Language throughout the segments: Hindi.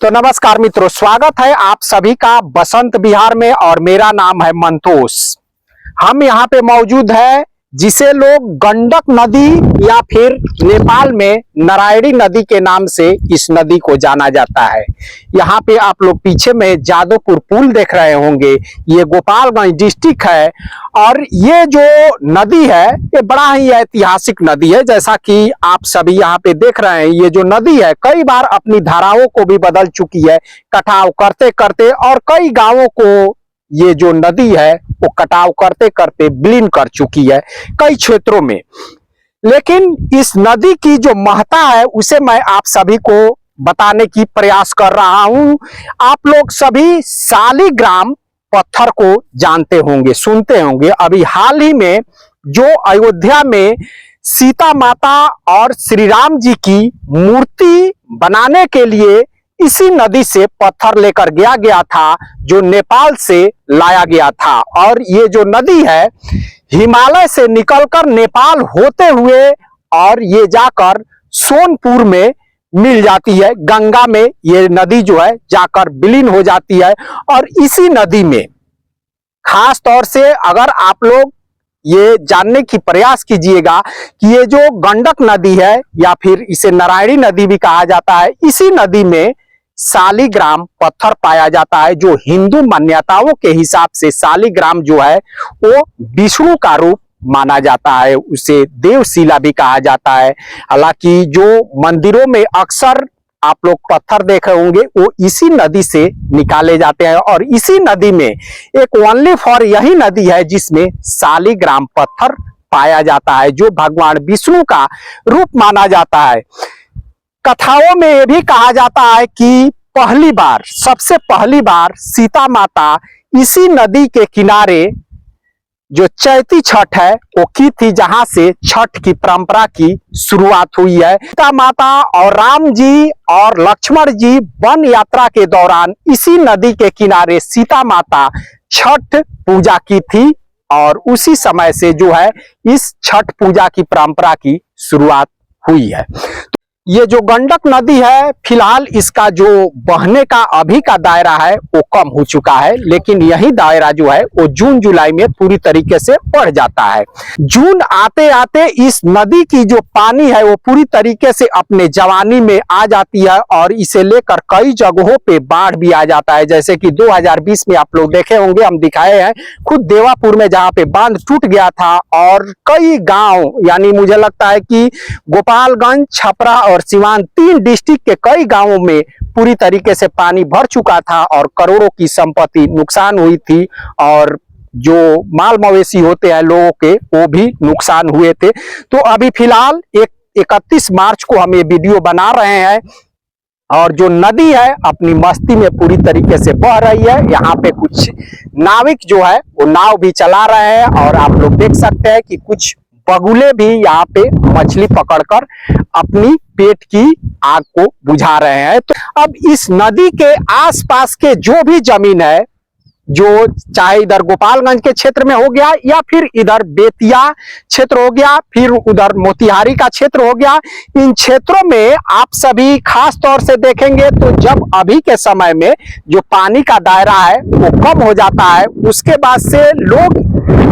तो नमस्कार मित्रों, स्वागत है आप सभी का बसंत विहार में और मेरा नाम है मंतोष। हम यहाँ पे मौजूद है जिसे लोग गंडक नदी या फिर नेपाल में नारायणी नदी के नाम से इस नदी को जाना जाता है। यहाँ पे आप लोग पीछे में जादवपुर पुल देख रहे होंगे, ये गोपालगंज डिस्ट्रिक्ट है और ये जो नदी है ये बड़ा ही ऐतिहासिक नदी है। जैसा कि आप सभी यहाँ पे देख रहे हैं, ये जो नदी है कई बार अपनी धाराओं को भी बदल चुकी है कटाव करते करते, और कई गांवों को ये जो नदी है वो कटाव करते करते विलीन कर चुकी है कई क्षेत्रों में। लेकिन इस नदी की जो महत्ता है उसे मैं आप सभी को बताने की प्रयास कर रहा हूं। आप लोग सभी शालिग्राम पत्थर को जानते होंगे, सुनते होंगे। अभी हाल ही में जो अयोध्या में सीता माता और श्री राम जी की मूर्ति बनाने के लिए इसी नदी से पत्थर लेकर गया था, जो नेपाल से लाया गया था। और ये जो नदी है हिमालय से निकलकर नेपाल होते हुए और ये जाकर सोनपुर में मिल जाती है, गंगा में ये नदी जो है जाकर विलीन हो जाती है। और इसी नदी में खास तौर से अगर आप लोग ये जानने की प्रयास कीजिएगा कि ये जो गंडक नदी है या फिर इसे नारायणी नदी भी कहा जाता है, इसी नदी में शालिग्राम पत्थर पाया जाता है, जो हिंदू मान्यताओं के हिसाब से शालिग्राम जो है वो विष्णु का रूप माना जाता है, उसे देवशिला भी कहा जाता है। हालांकि जो मंदिरों में अक्सर आप लोग पत्थर देखे होंगे वो इसी नदी से निकाले जाते हैं, और इसी नदी में एक ओनली फॉर यही नदी है जिसमें शालिग्राम पत्थर पाया जाता है, जो भगवान विष्णु का रूप माना जाता है। कथाओं में यह भी कहा जाता है कि सबसे पहली बार सीता माता इसी नदी के किनारे जो चैती छठ है वो की थी, जहां से छठ की परंपरा की शुरुआत हुई है। सीता माता और राम जी और लक्ष्मण जी वन यात्रा के दौरान इसी नदी के किनारे सीता माता छठ पूजा की थी, और उसी समय से जो है इस छठ पूजा की परंपरा की शुरुआत हुई है। ये जो गंडक नदी है फिलहाल इसका जो बहने का अभी का दायरा है वो कम हो चुका है, लेकिन यही दायरा जो है वो जून जुलाई में पूरी तरीके से बढ़ जाता है। जून आते आते इस नदी की जो पानी है वो पूरी तरीके से अपने जवानी में आ जाती है, और इसे लेकर कई जगहों पे बाढ़ भी आ जाता है। जैसे कि 2020 में आप लोग देखे होंगे, हम दिखाए हैं खुद देवापुर में जहाँ पे बांध टूट गया था, और कई गाँव यानी मुझे लगता है कि गोपालगंज, छपरा और सिवान 3 डिस्ट्रिक्ट के कई गांवों में पूरी तरीके से पानी भर चुका था और करोड़ों की संपत्ति नुकसान हुई थी, और जो माल मवेशी होते हैं लोगों के वो भी नुकसान हुए थे। तो अभी फिलहाल 31 मार्च को हम ये वीडियो बना रहे हैं, और जो नदी है अपनी मस्ती में पूरी तरीके से बह रही है। यहाँ पे कुछ नाविक जो है वो नाव भी चला रहे हैं, और आप लोग देख सकते हैं कि कुछ बगुले भी यहाँ पे मछली पकड़कर अपनी पेट की आग को बुझा रहे हैं। तो अब इस नदी के आसपास के जो भी जमीन है, जो चाहे इधर गोपालगंज के क्षेत्र में हो गया या फिर इधर बेतिया क्षेत्र हो गया, फिर उधर मोतिहारी का क्षेत्र हो गया, इन क्षेत्रों में आप सभी खास तौर से देखेंगे तो जब अभी के समय में जो पानी का दायरा है वो कम हो जाता है, उसके बाद से लोग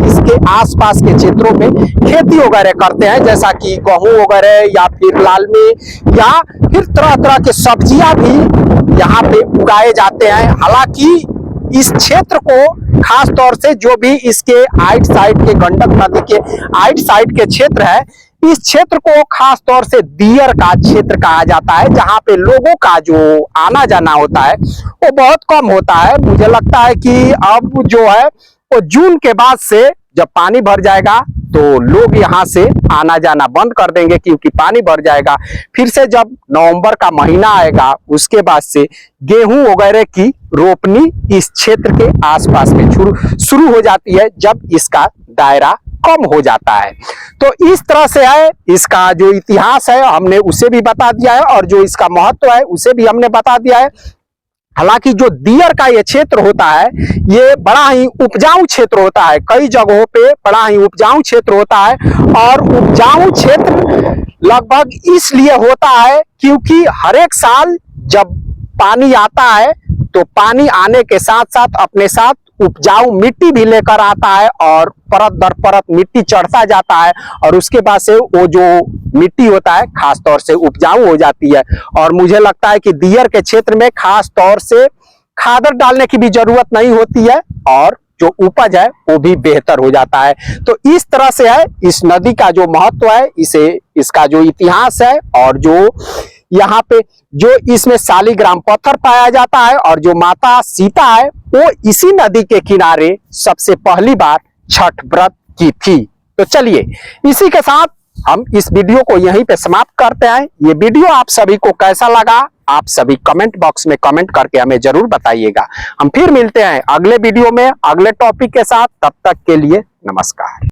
इसके आसपास के क्षेत्रों में खेती वगैरह करते हैं, जैसा कि गेहूं वगैरह या फिर लाल में या फिर तरह तरह के सब्जियां भी यहाँ पे उगाए जाते हैं। हालांकि इस क्षेत्र को खास तौर से जो भी इसके आइट साइड के गंडक नदी के आइट साइड के क्षेत्र है, इस क्षेत्र को खास तौर से दियर का क्षेत्र कहा जाता है, जहां पे लोगों का जो आना जाना होता है वो बहुत कम होता है। मुझे लगता है कि अब जो है वो जून के बाद से जब पानी भर जाएगा तो लोग यहाँ से आना जाना बंद कर देंगे, क्योंकि पानी भर जाएगा। फिर से जब नवंबर का महीना आएगा उसके बाद से गेहूं वगैरह की रोपनी इस क्षेत्र के आसपास में शुरू हो जाती है, जब इसका दायरा कम हो जाता है। तो इस तरह से है, इसका जो इतिहास है हमने उसे भी बता दिया है, और जो इसका महत्व है उसे भी हमने बता दिया है। हालांकि जो दियर का ये क्षेत्र होता है ये बड़ा ही उपजाऊ क्षेत्र होता है, कई जगहों पे बड़ा ही उपजाऊ क्षेत्र होता है, और उपजाऊ क्षेत्र लगभग इसलिए होता है क्योंकि हर एक साल जब पानी आता है तो पानी आने के साथ साथ अपने साथ उपजाऊ मिट्टी भी लेकर आता है और परत दर परत मिट्टी चढ़ता जाता है और उसके बाद से वो जो मिट्टी होता है खास तौर से उपजाऊ हो जाती है। और मुझे लगता है कि दियर के क्षेत्र में खास तौर से खादर डालने की भी जरूरत नहीं होती है और जो उपज है वो भी बेहतर हो जाता है। तो इस तरह से है इस नदी का जो महत्व है, इसका जो इतिहास है और जो यहाँ पे जो इसमें शालिग्राम पत्थर पाया जाता है और जो माता सीता है वो इसी नदी के किनारे सबसे पहली बार छठ व्रत की थी। तो चलिए इसी के साथ हम इस वीडियो को यहीं पे समाप्त करते हैं। ये वीडियो आप सभी को कैसा लगा आप सभी कमेंट बॉक्स में कमेंट करके हमें जरूर बताइएगा। हम फिर मिलते हैं अगले वीडियो में अगले टॉपिक के साथ, तब तक के लिए नमस्कार।